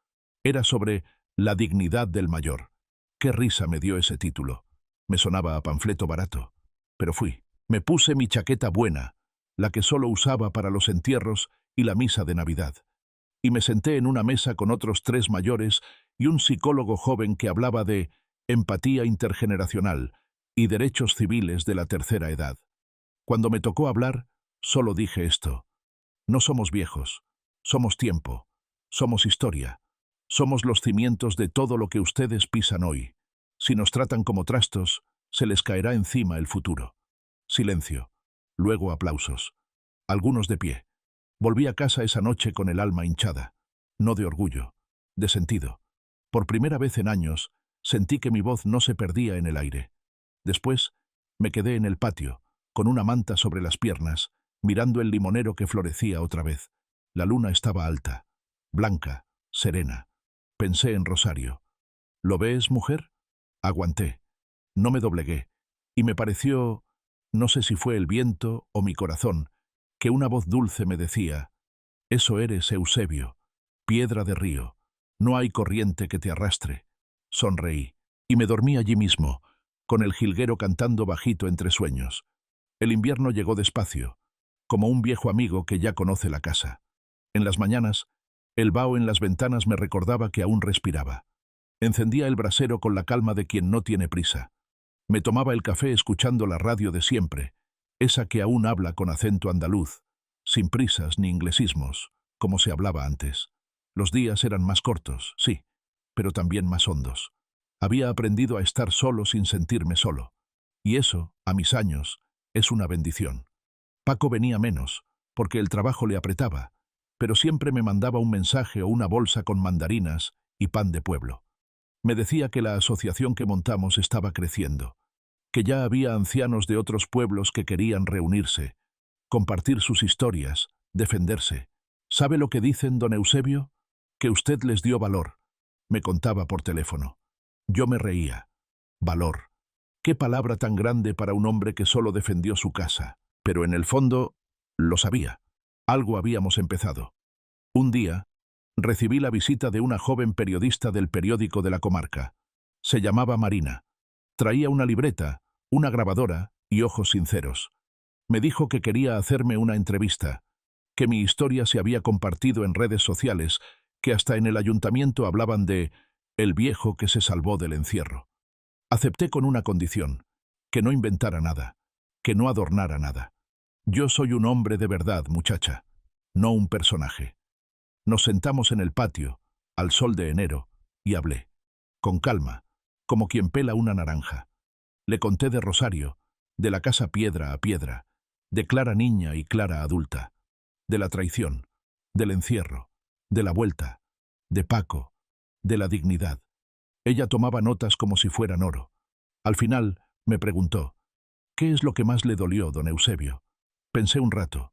Era sobre la dignidad del mayor. Qué risa me dio ese título. Me sonaba a panfleto barato. Pero fui. Me puse mi chaqueta buena, la que solo usaba para los entierros y la misa de Navidad. Y me senté en una mesa con otros 3 mayores y un psicólogo joven que hablaba de empatía intergeneracional y derechos civiles de la tercera edad. Cuando me tocó hablar, solo dije esto. No somos viejos, somos tiempo, somos historia, somos los cimientos de todo lo que ustedes pisan hoy. Si nos tratan como trastos, se les caerá encima el futuro. Silencio. Luego aplausos. Algunos de pie. Volví a casa esa noche con el alma hinchada. No de orgullo, de sentido. Por primera vez en años, sentí que mi voz no se perdía en el aire. Después, me quedé en el patio, con una manta sobre las piernas, mirando el limonero que florecía otra vez. La luna estaba alta, blanca, serena. Pensé en Rosario. ¿Lo ves, mujer? Aguanté. No me doblegué. Y me pareció, no sé si fue el viento o mi corazón, que una voz dulce me decía, «Eso eres, Eusebio, piedra de río. No hay corriente que te arrastre». Sonreí. Y me dormí allí mismo, con el jilguero cantando bajito entre sueños. El invierno llegó despacio, como un viejo amigo que ya conoce la casa. En las mañanas, el vaho en las ventanas me recordaba que aún respiraba. Encendía el brasero con la calma de quien no tiene prisa. Me tomaba el café escuchando la radio de siempre, esa que aún habla con acento andaluz, sin prisas ni inglesismos, como se hablaba antes. Los días eran más cortos, sí, pero también más hondos. Había aprendido a estar solo sin sentirme solo. Y eso, a mis años, es una bendición. Paco venía menos, porque el trabajo le apretaba, pero siempre me mandaba un mensaje o una bolsa con mandarinas y pan de pueblo. Me decía que la asociación que montamos estaba creciendo, que ya había ancianos de otros pueblos que querían reunirse, compartir sus historias, defenderse. ¿Sabe lo que dicen, don Eusebio? Que usted les dio valor. Me contaba por teléfono. Yo me reía. Valor. Qué palabra tan grande para un hombre que solo defendió su casa. Pero en el fondo, lo sabía. Algo habíamos empezado. Un día, recibí la visita de una joven periodista del periódico de la comarca. Se llamaba Marina. Traía una libreta, una grabadora y ojos sinceros. Me dijo que quería hacerme una entrevista, que mi historia se había compartido en redes sociales, que hasta en el ayuntamiento hablaban de el viejo que se salvó del encierro. Acepté con una condición, que no inventara nada, que no adornara nada. Yo soy un hombre de verdad, muchacha, no un personaje. Nos sentamos en el patio, al sol de enero, y hablé, con calma, como quien pela una naranja. Le conté de Rosario, de la casa piedra a piedra, de Clara niña y Clara adulta, de la traición, del encierro, de la vuelta, de Paco, de la dignidad. Ella tomaba notas como si fueran oro. Al final, me preguntó, ¿qué es lo que más le dolió, don Eusebio? Pensé un rato,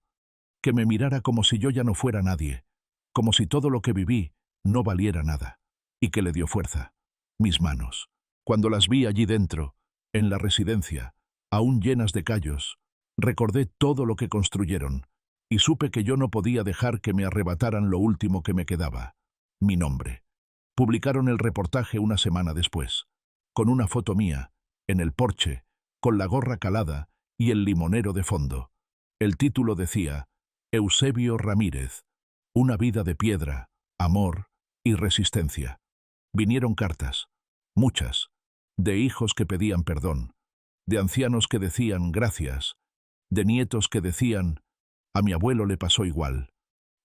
que me mirara como si yo ya no fuera nadie, como si todo lo que viví no valiera nada, y que le dio fuerza. Mis manos. Cuando las vi allí dentro, en la residencia, aún llenas de callos, recordé todo lo que construyeron, y supe que yo no podía dejar que me arrebataran lo último que me quedaba, mi nombre. Publicaron el reportaje una semana después, con una foto mía, en el porche, con la gorra calada y el limonero de fondo. El título decía, Eusebio Ramírez, una vida de piedra, amor y resistencia. Vinieron cartas, muchas, de hijos que pedían perdón, de ancianos que decían gracias, de nietos que decían, a mi abuelo le pasó igual.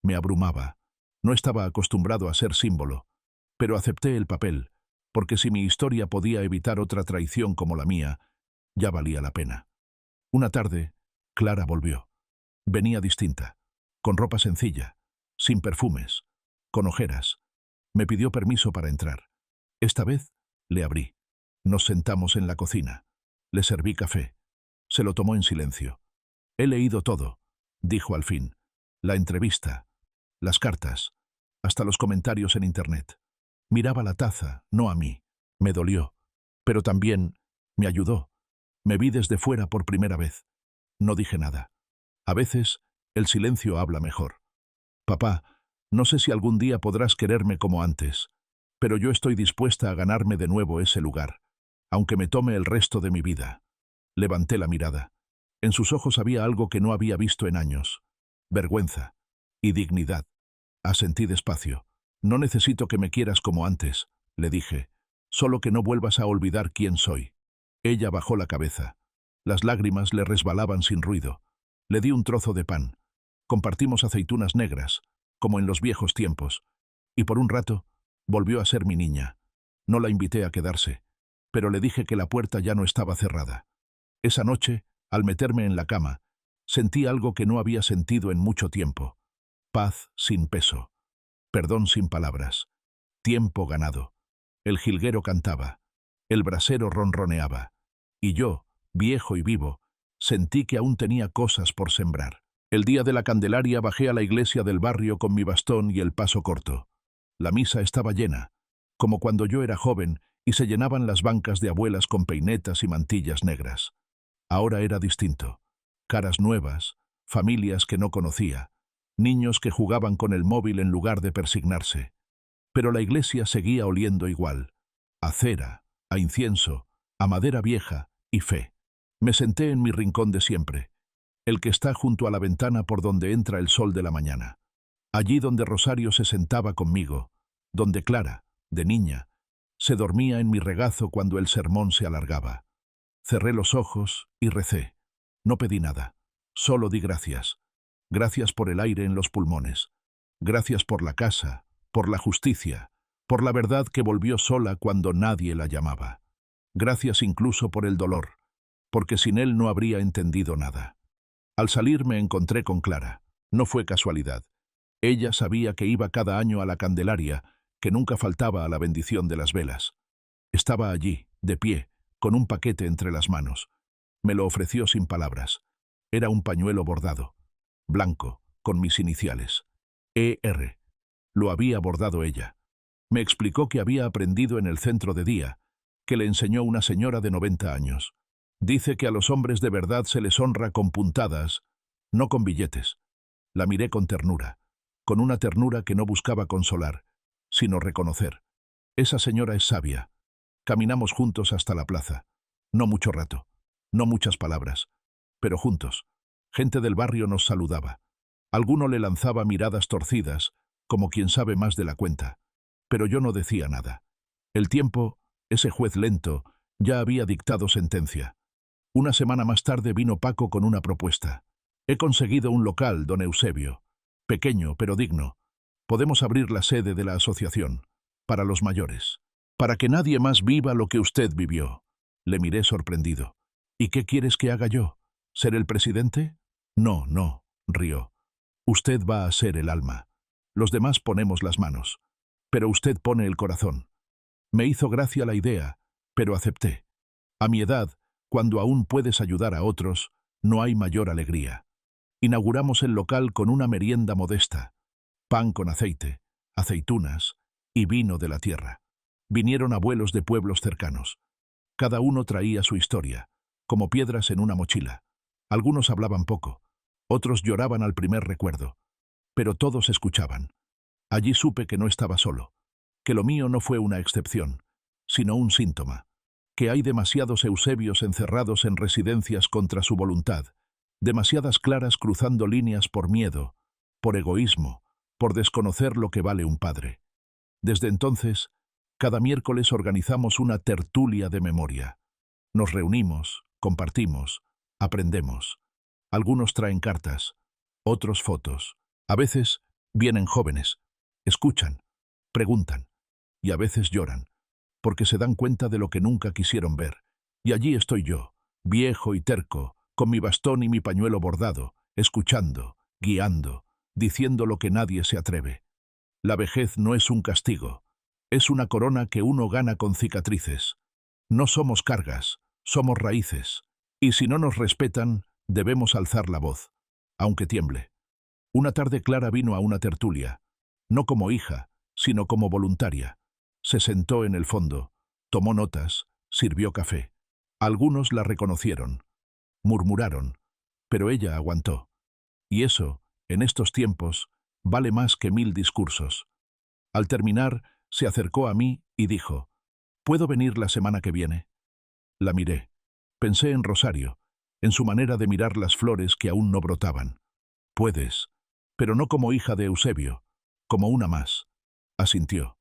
Me abrumaba, no estaba acostumbrado a ser símbolo, pero acepté el papel, porque si mi historia podía evitar otra traición como la mía, ya valía la pena. Una tarde, Clara volvió. Venía distinta, con ropa sencilla, sin perfumes, con ojeras. Me pidió permiso para entrar. Esta vez le abrí. Nos sentamos en la cocina. Le serví café. Se lo tomó en silencio. He leído todo, dijo al fin. La entrevista, las cartas, hasta los comentarios en internet. Miraba la taza, no a mí. Me dolió. Pero también me ayudó. Me vi desde fuera por primera vez. No dije nada. A veces, el silencio habla mejor. Papá, no sé si algún día podrás quererme como antes, pero yo estoy dispuesta a ganarme de nuevo ese lugar, aunque me tome el resto de mi vida. Levanté la mirada. En sus ojos había algo que no había visto en años. Vergüenza y dignidad. Asentí despacio. No necesito que me quieras como antes, le dije. Solo que no vuelvas a olvidar quién soy. Ella bajó la cabeza. Las lágrimas le resbalaban sin ruido. Le di un trozo de pan. Compartimos aceitunas negras, como en los viejos tiempos. Y por un rato, volvió a ser mi niña. No la invité a quedarse, pero le dije que la puerta ya no estaba cerrada. Esa noche, al meterme en la cama, sentí algo que no había sentido en mucho tiempo. Paz sin peso. Perdón sin palabras. Tiempo ganado. El jilguero cantaba. El brasero ronroneaba. Y yo, viejo y vivo, sentí que aún tenía cosas por sembrar. El día de la Candelaria bajé a la iglesia del barrio con mi bastón y el paso corto. La misa estaba llena, como cuando yo era joven y se llenaban las bancas de abuelas con peinetas y mantillas negras. Ahora era distinto. Caras nuevas, familias que no conocía, niños que jugaban con el móvil en lugar de persignarse. Pero la iglesia seguía oliendo igual, a cera, a incienso, a madera vieja y fe. Me senté en mi rincón de siempre, el que está junto a la ventana por donde entra el sol de la mañana. Allí donde Rosario se sentaba conmigo, donde Clara, de niña, se dormía en mi regazo cuando el sermón se alargaba. Cerré los ojos y recé. No pedí nada, solo di gracias. Gracias por el aire en los pulmones. Gracias por la casa, por la justicia, por la verdad que volvió sola cuando nadie la llamaba. Gracias incluso por el dolor, porque sin él no habría entendido nada. Al salir me encontré con Clara. No fue casualidad. Ella sabía que iba cada año a la Candelaria, que nunca faltaba a la bendición de las velas. Estaba allí, de pie, con un paquete entre las manos. Me lo ofreció sin palabras. Era un pañuelo bordado, blanco, con mis iniciales. E.R. Lo había bordado ella. Me explicó que había aprendido en el centro de día, que le enseñó una señora de 90 años. Dice que a los hombres de verdad se les honra con puntadas, no con billetes. La miré con ternura, con una ternura que no buscaba consolar, sino reconocer. Esa señora es sabia. Caminamos juntos hasta la plaza. No mucho rato, no muchas palabras, pero juntos. Gente del barrio nos saludaba. Alguno le lanzaba miradas torcidas, como quien sabe más de la cuenta. Pero yo no decía nada. El tiempo, ese juez lento, ya había dictado sentencia. Una semana más tarde vino Paco con una propuesta. He conseguido un local, don Eusebio. Pequeño, pero digno. Podemos abrir la sede de la asociación. Para los mayores. Para que nadie más viva lo que usted vivió. Le miré sorprendido. ¿Y qué quieres que haga yo? ¿Ser el presidente? No, no, rió. Usted va a ser el alma. Los demás ponemos las manos. Pero usted pone el corazón. Me hizo gracia la idea, pero acepté. A mi edad, cuando aún puedes ayudar a otros, no hay mayor alegría. Inauguramos el local con una merienda modesta. Pan con aceite, aceitunas y vino de la tierra. Vinieron abuelos de pueblos cercanos. Cada uno traía su historia, como piedras en una mochila. Algunos hablaban poco, otros lloraban al primer recuerdo. Pero todos escuchaban. Allí supe que no estaba solo, que lo mío no fue una excepción, sino un síntoma, que hay demasiados Eusebios encerrados en residencias contra su voluntad, demasiadas Claras cruzando líneas por miedo, por egoísmo, por desconocer lo que vale un padre. Desde entonces, cada miércoles organizamos una tertulia de memoria. Nos reunimos, compartimos, aprendemos. Algunos traen cartas, otros fotos. A veces vienen jóvenes, escuchan, preguntan, y a veces lloran, porque se dan cuenta de lo que nunca quisieron ver. Y allí estoy yo, viejo y terco, con mi bastón y mi pañuelo bordado, escuchando, guiando, diciendo lo que nadie se atreve. La vejez no es un castigo, es una corona que uno gana con cicatrices. No somos cargas, somos raíces, y si no nos respetan, debemos alzar la voz, aunque tiemble. Una tarde Clara vino a una tertulia, no como hija, sino como voluntaria. Se sentó en el fondo, tomó notas, sirvió café. Algunos la reconocieron, murmuraron, pero ella aguantó. Y eso, en estos tiempos, vale más que 1000 discursos. Al terminar, se acercó a mí y dijo, ¿puedo venir la semana que viene? La miré. Pensé en Rosario, en su manera de mirar las flores que aún no brotaban. Puedes, pero no como hija de Eusebio, como una más. Asintió.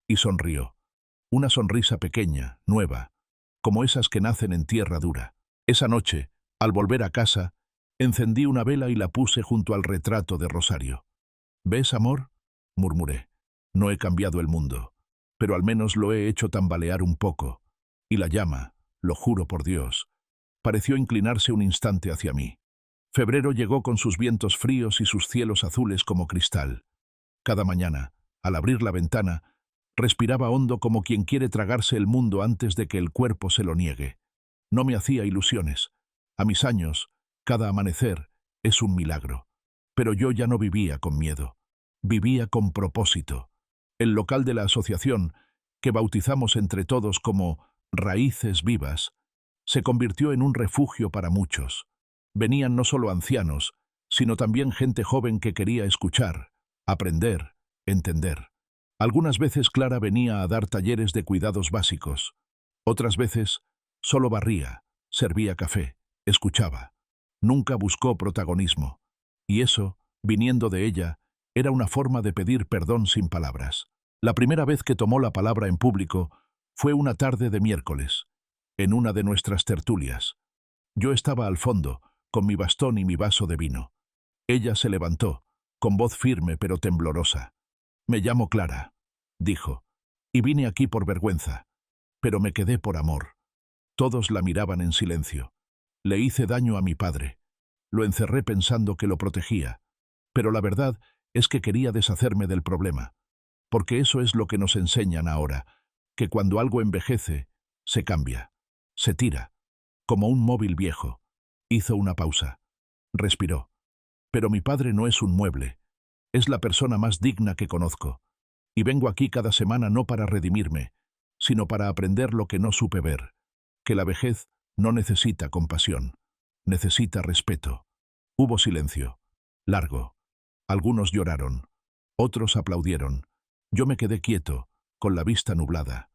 Y sonrió. Una sonrisa pequeña, nueva, como esas que nacen en tierra dura. Esa noche, al volver a casa, encendí una vela y la puse junto al retrato de Rosario. ¿Ves, amor?, murmuré. No he cambiado el mundo, pero al menos lo he hecho tambalear un poco. Y la llama, lo juro por Dios, pareció inclinarse un instante hacia mí. Febrero llegó con sus vientos fríos y sus cielos azules como cristal. Cada mañana, al abrir la ventana, respiraba hondo como quien quiere tragarse el mundo antes de que el cuerpo se lo niegue. No me hacía ilusiones. A mis años, cada amanecer es un milagro. Pero yo ya no vivía con miedo. Vivía con propósito. El local de la asociación, que bautizamos entre todos como Raíces Vivas, se convirtió en un refugio para muchos. Venían no solo ancianos, sino también gente joven que quería escuchar, aprender, entender. Algunas veces Clara venía a dar talleres de cuidados básicos. Otras veces solo barría, servía café, escuchaba. Nunca buscó protagonismo. Y eso, viniendo de ella, era una forma de pedir perdón sin palabras. La primera vez que tomó la palabra en público fue una tarde de miércoles, en una de nuestras tertulias. Yo estaba al fondo, con mi bastón y mi vaso de vino. Ella se levantó, con voz firme pero temblorosa. «Me llamo Clara», dijo, «y vine aquí por vergüenza, pero me quedé por amor». Todos la miraban en silencio. Le hice daño a mi padre. Lo encerré pensando que lo protegía, pero la verdad es que quería deshacerme del problema, porque eso es lo que nos enseñan ahora, que cuando algo envejece, se cambia, se tira, como un móvil viejo. Hizo una pausa. Respiró. Pero mi padre no es un mueble. Es la persona más digna que conozco. Y vengo aquí cada semana no para redimirme, sino para aprender lo que no supe ver, que la vejez no necesita compasión, necesita respeto. Hubo silencio, largo. Algunos lloraron, otros aplaudieron. Yo me quedé quieto, con la vista nublada.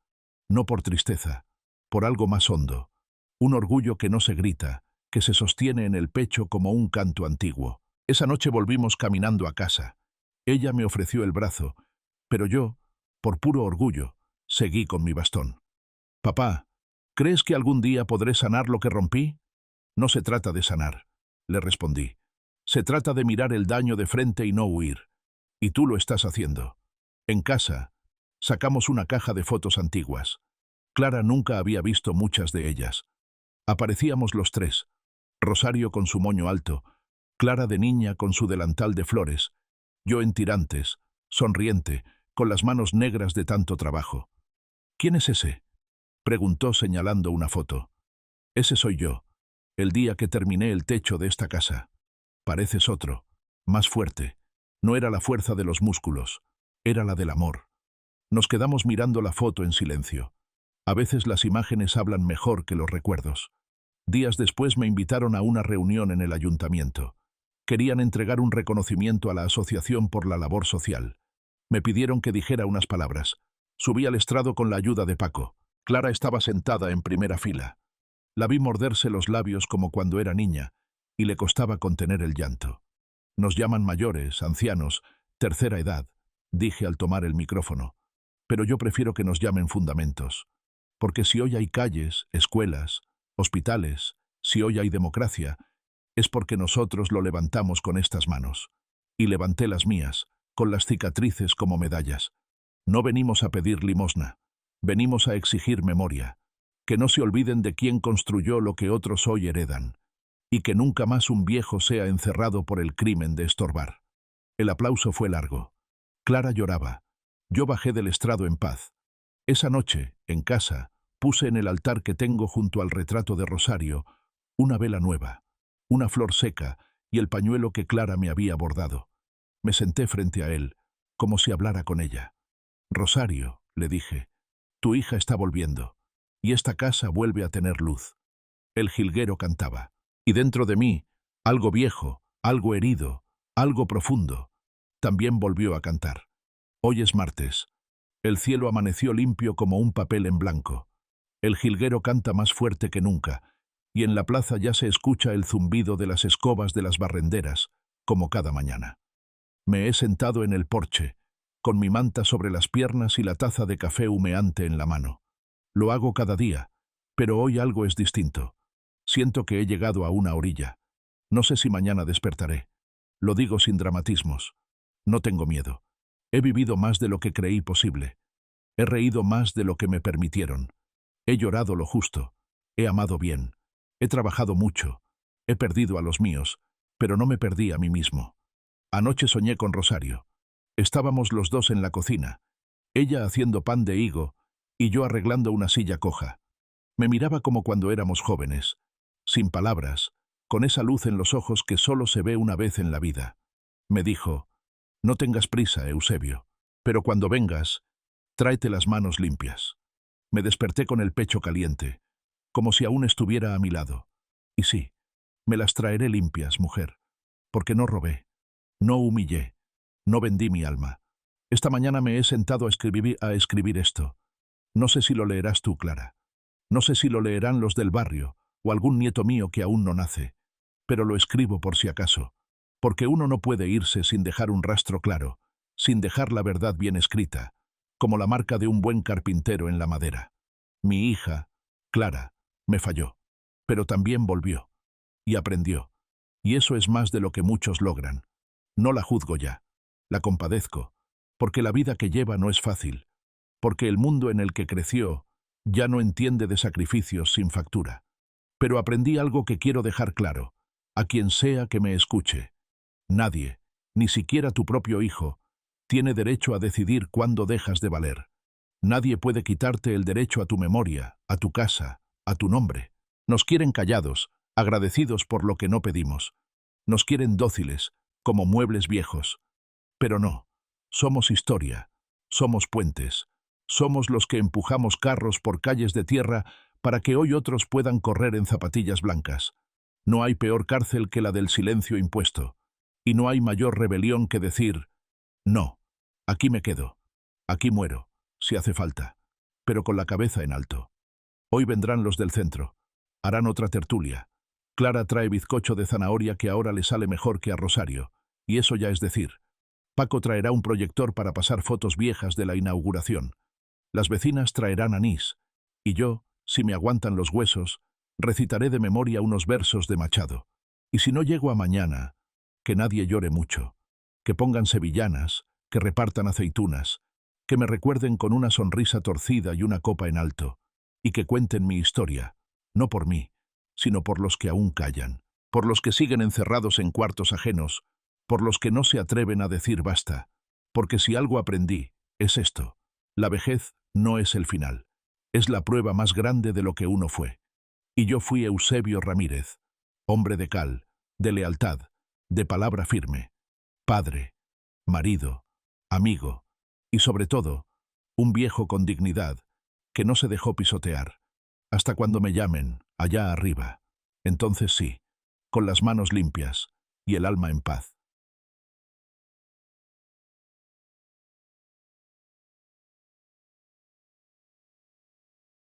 No por tristeza, por algo más hondo. Un orgullo que no se grita, que se sostiene en el pecho como un canto antiguo. Esa noche volvimos caminando a casa. Ella me ofreció el brazo, pero yo, por puro orgullo, seguí con mi bastón. «Papá, ¿crees que algún día podré sanar lo que rompí?» «No se trata de sanar», le respondí. «Se trata de mirar el daño de frente y no huir. Y tú lo estás haciendo». En casa, sacamos una caja de fotos antiguas. Clara nunca había visto muchas de ellas. Aparecíamos los tres. Rosario con su moño alto, Clara de niña con su delantal de flores, yo en tirantes, sonriente, con las manos negras de tanto trabajo. «¿Quién es ese?», preguntó señalando una foto. «Ese soy yo, el día que terminé el techo de esta casa. Pareces otro, más fuerte. No era la fuerza de los músculos, era la del amor». Nos quedamos mirando la foto en silencio. A veces las imágenes hablan mejor que los recuerdos. Días después me invitaron a una reunión en el ayuntamiento. Querían entregar un reconocimiento a la asociación por la labor social. Me pidieron que dijera unas palabras. Subí al estrado con la ayuda de Paco. Clara estaba sentada en primera fila. La vi morderse los labios como cuando era niña, y le costaba contener el llanto. «Nos llaman mayores, ancianos, tercera edad», dije al tomar el micrófono. «Pero yo prefiero que nos llamen fundamentos. Porque si hoy hay calles, escuelas, hospitales, si hoy hay democracia, es porque nosotros lo levantamos con estas manos. Y levanté las mías, con las cicatrices como medallas. No venimos a pedir limosna, venimos a exigir memoria. Que no se olviden de quién construyó lo que otros hoy heredan. Y que nunca más un viejo sea encerrado por el crimen de estorbar». El aplauso fue largo. Clara lloraba. Yo bajé del estrado en paz. Esa noche, en casa, puse en el altar que tengo junto al retrato de Rosario una vela nueva, una flor seca y el pañuelo que Clara me había bordado. Me senté frente a él, como si hablara con ella. «Rosario», le dije, «tu hija está volviendo, y esta casa vuelve a tener luz». El jilguero cantaba, y dentro de mí, algo viejo, algo herido, algo profundo, también volvió a cantar. Hoy es martes. El cielo amaneció limpio como un papel en blanco. El jilguero canta más fuerte que nunca, y en la plaza ya se escucha el zumbido de las escobas de las barrenderas, como cada mañana. Me he sentado en el porche, con mi manta sobre las piernas y la taza de café humeante en la mano. Lo hago cada día, pero hoy algo es distinto. Siento que he llegado a una orilla. No sé si mañana despertaré. Lo digo sin dramatismos. No tengo miedo. He vivido más de lo que creí posible. He reído más de lo que me permitieron. He llorado lo justo. He amado bien. He trabajado mucho. He perdido a los míos, pero no me perdí a mí mismo. Anoche soñé con Rosario. Estábamos los dos en la cocina, ella haciendo pan de higo y yo arreglando una silla coja. Me miraba como cuando éramos jóvenes, sin palabras, con esa luz en los ojos que solo se ve una vez en la vida. Me dijo: no tengas prisa, Eusebio, pero cuando vengas, tráete las manos limpias. Me desperté con el pecho caliente, como si aún estuviera a mi lado. Y sí, me las traeré limpias, mujer, porque no robé, no humillé, no vendí mi alma. Esta mañana me he sentado a escribir esto. No sé si lo leerás tú, Clara. No sé si lo leerán los del barrio o algún nieto mío que aún no nace, pero lo escribo por si acaso, porque uno no puede irse sin dejar un rastro claro, sin dejar la verdad bien escrita, como la marca de un buen carpintero en la madera. Mi hija, Clara, me falló, pero también volvió, y aprendió, y eso es más de lo que muchos logran. No la juzgo ya, la compadezco, porque la vida que lleva no es fácil, porque el mundo en el que creció ya no entiende de sacrificios sin factura. Pero aprendí algo que quiero dejar claro, a quien sea que me escuche. Nadie, ni siquiera tu propio hijo, tiene derecho a decidir cuándo dejas de valer. Nadie puede quitarte el derecho a tu memoria, a tu casa, a tu nombre. Nos quieren callados, agradecidos por lo que no pedimos. Nos quieren dóciles, como muebles viejos. Pero no, somos historia, somos puentes, somos los que empujamos carros por calles de tierra para que hoy otros puedan correr en zapatillas blancas. No hay peor cárcel que la del silencio impuesto, y no hay mayor rebelión que decir: no, aquí me quedo, aquí muero, si hace falta, pero con la cabeza en alto. Hoy vendrán los del centro, harán otra tertulia. Clara trae bizcocho de zanahoria que ahora le sale mejor que a Rosario, y eso ya es decir. Paco traerá un proyector para pasar fotos viejas de la inauguración. Las vecinas traerán anís, y yo, si me aguantan los huesos, recitaré de memoria unos versos de Machado. Y si no llego a mañana, que nadie llore mucho, que pongan sevillanas, que repartan aceitunas, que me recuerden con una sonrisa torcida y una copa en alto, y que cuenten mi historia, no por mí, sino por los que aún callan, por los que siguen encerrados en cuartos ajenos, por los que no se atreven a decir basta, porque si algo aprendí, es esto: la vejez no es el final, es la prueba más grande de lo que uno fue. Y yo fui Eusebio Ramírez, hombre de cal, de lealtad, de palabra firme, padre, marido, amigo, y sobre todo, un viejo con dignidad, que no se dejó pisotear, hasta cuando me llamen, allá arriba. Entonces sí, con las manos limpias y el alma en paz.